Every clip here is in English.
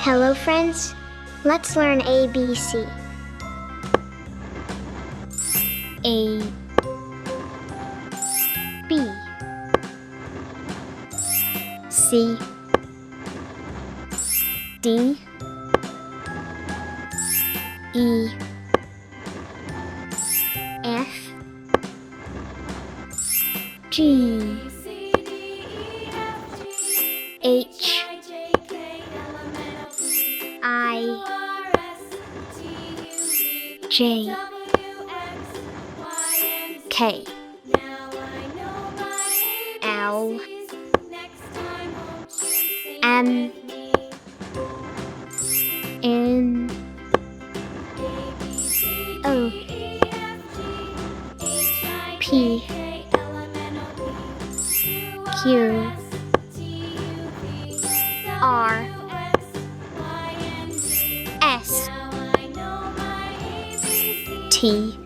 Hello friends, let's learn ABC. A, B, C, D, E, F, G, H, I, J, K, L, M, N, O, P, Q, R, S, T,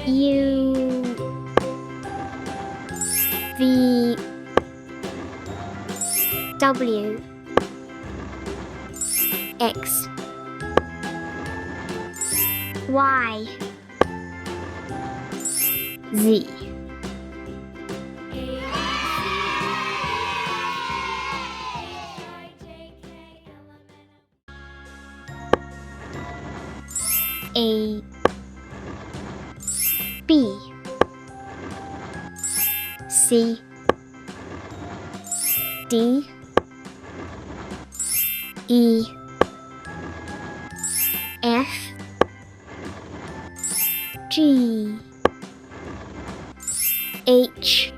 U, V, W, X, Y, Z. A, B, C, D, E, F, G, H,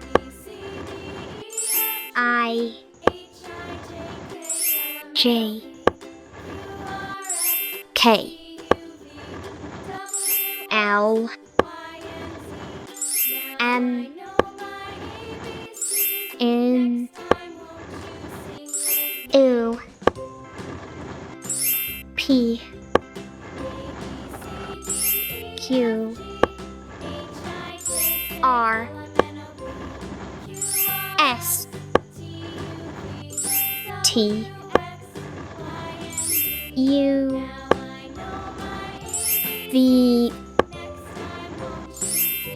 I, J, K, L, M, N, O, P, Q, R, S, T, U, V,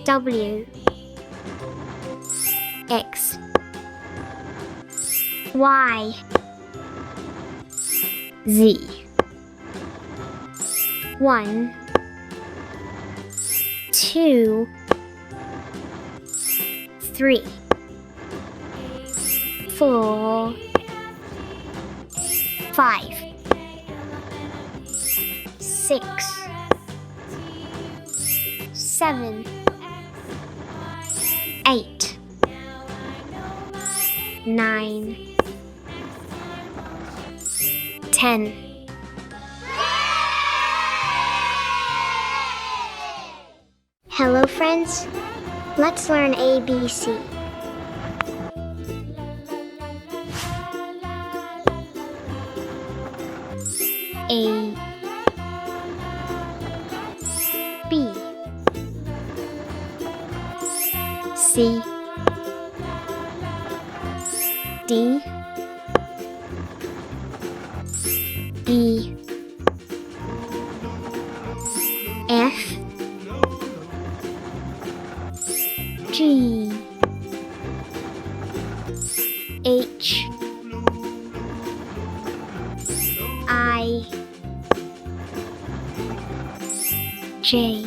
W, X, Y, Z. 1, 2, 3, 4, 5, 6, 7, 8, 9, 10. Hello friends, let's learn ABC. A, B, C, D, E, F, G, H, I, J,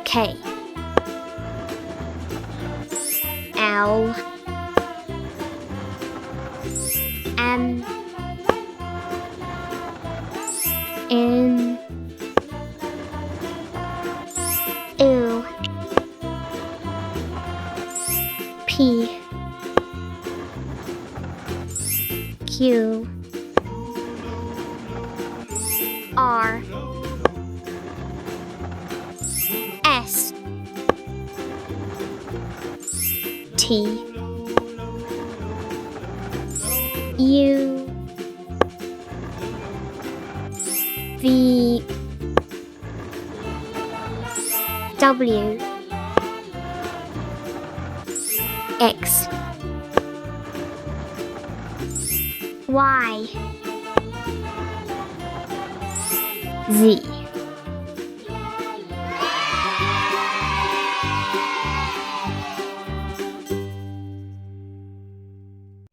K, L, M, N, O, P, Q, R, S, T, U, V, W, X, Y, Z.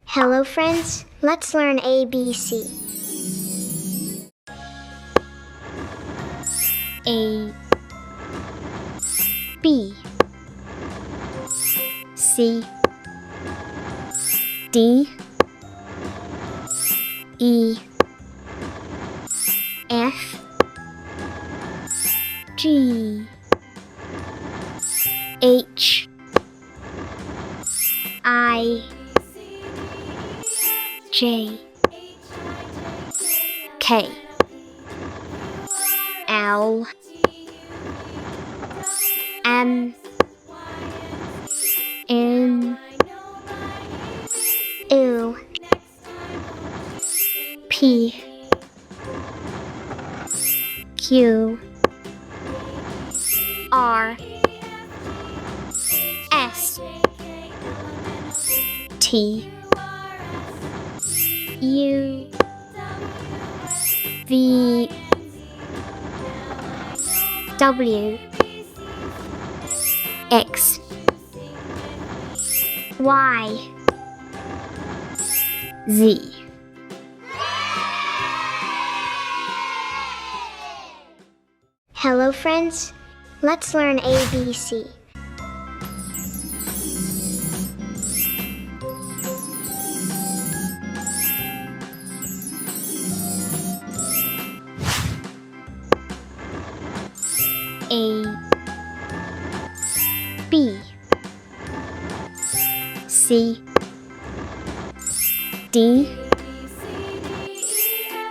Hello friends, let's learn ABC. A, B, C, D, E, F, G, H, I, J, K, L, M, N, O, P, Q, R, S, T, U, V, W, X, Y, Z. Hello friends, let's learn ABC. A, B, C, D,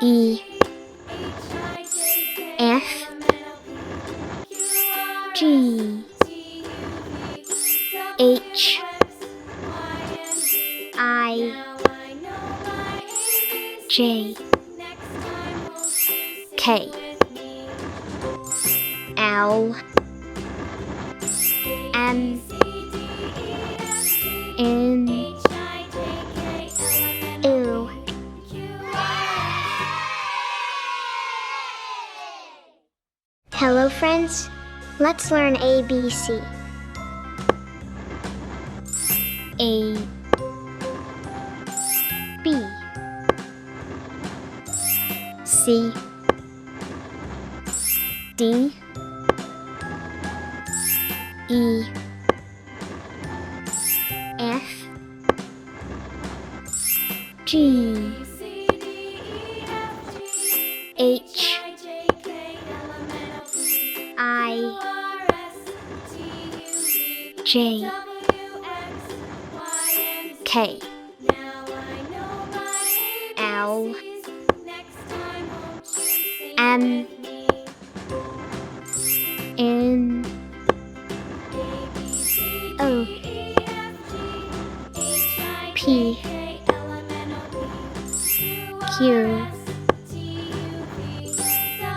E, F, G, H, I, J, K, L, M, N, O, Hello friends, let's learn ABC. A, B, C, D, E, F, G, H, I, J, K, L, M, N, O, P, Q,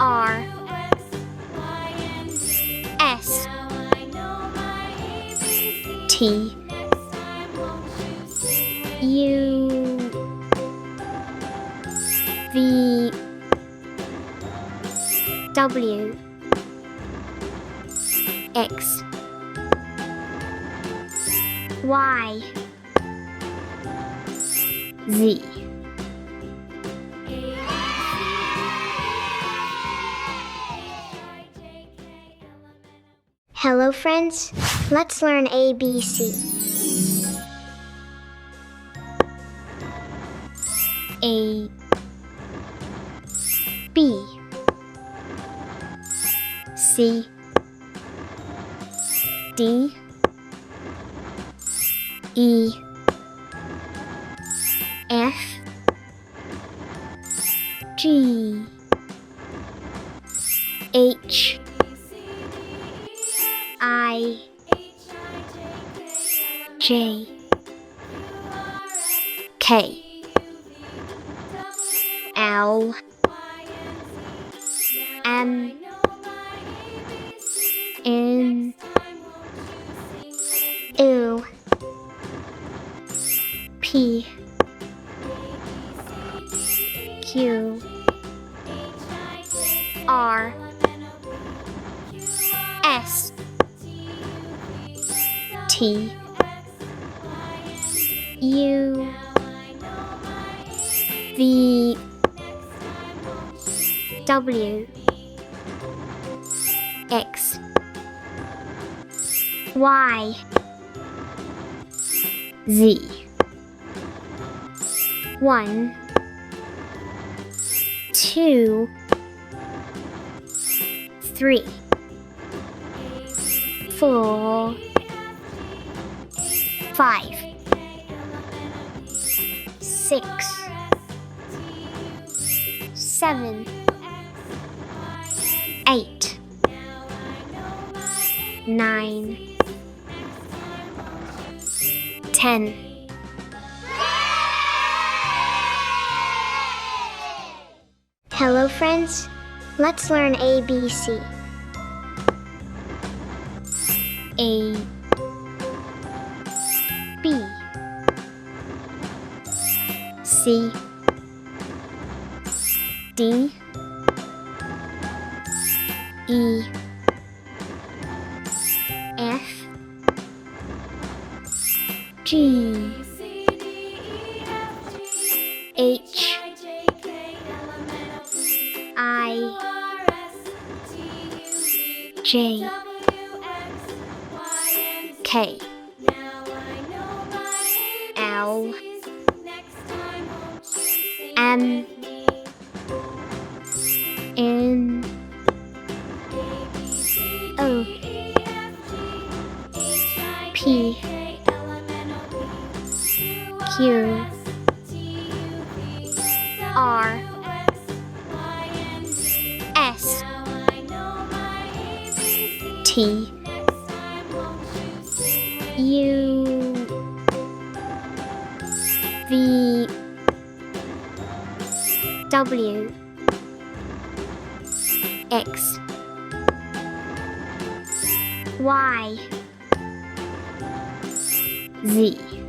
R, S, T, U, V, W, X, Y, Z. Hello friends, let's learn ABC. A, B, C, D, E, F, G, H, I, J, K, L, M, N, O, P, Q R S T U V W X Y Z. 1 2 3 4 5 6 7 8 9 10. Hello friends, let's learn ABC. A B C D E F G H I J K L M N O P Q R S T U V W X Y Z.